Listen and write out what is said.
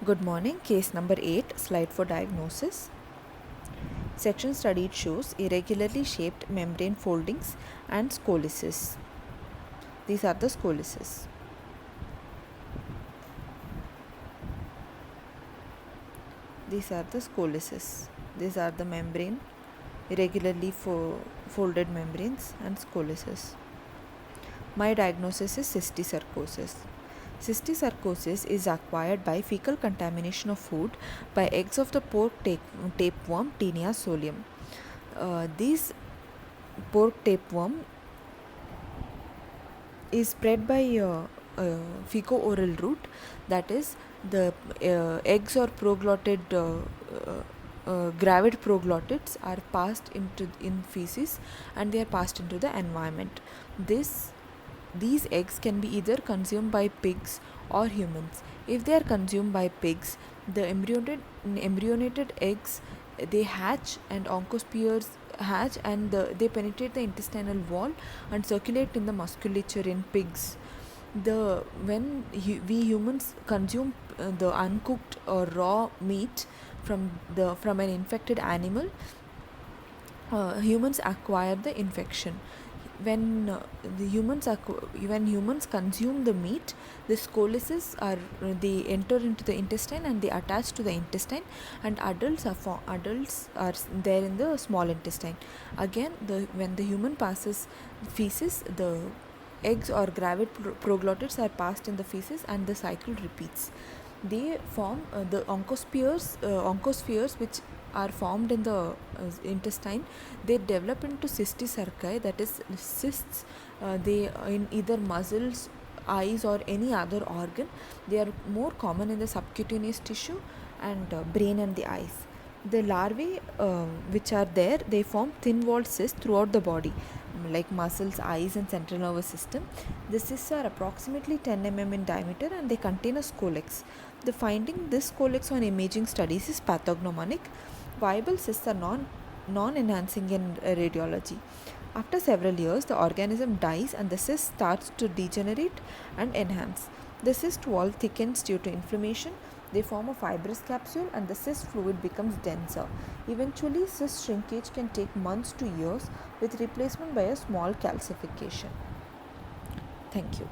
Good morning. Case number 8, slide for diagnosis. Section studied shows irregularly shaped membrane foldings and scoliosis. These are the scoliosis. These are the scoliosis. These are the membrane, irregularly folded membranes and scoliosis. My diagnosis is cysticercosis. Cysticercosis is acquired by fecal contamination of food by eggs of the pork tapeworm Taenia solium. These pork tapeworm is spread by feco-oral route, that is, the eggs or gravid proglottids are passed in feces and they are passed into the environment. These eggs can be either consumed by pigs or humans. If they are consumed by pigs, the embryonated eggs, they hatch and oncospheres hatch and they penetrate the intestinal wall and circulate in the musculature in pigs. When we humans consume the uncooked or raw meat from an infected animal, humans acquire the infection. When when humans consume the meat, the scoliosis they enter into the intestine and they attach to the intestine, and adults are there in the small intestine. Again, when the human passes feces, the eggs or gravid proglottids are passed in the feces and the cycle repeats. They form the oncospheres which are formed in the intestine. They develop into cysticerci, that is cysts. They in either muscles, eyes or any other organ. They are more common in the subcutaneous tissue and brain and the eyes. The larvae which are there, they form thin walled cysts throughout the body, like muscles, eyes and central nervous system. The cysts are approximately 10 mm in diameter and they contain a scolex. The finding this scolex on imaging studies is pathognomonic. Viable cysts are non-enhancing in radiology. After several years, the organism dies and the cyst starts to degenerate and enhance. The cyst wall thickens due to inflammation. They form a fibrous capsule and the cyst fluid becomes denser. Eventually, cyst shrinkage can take months to years with replacement by a small calcification. Thank you.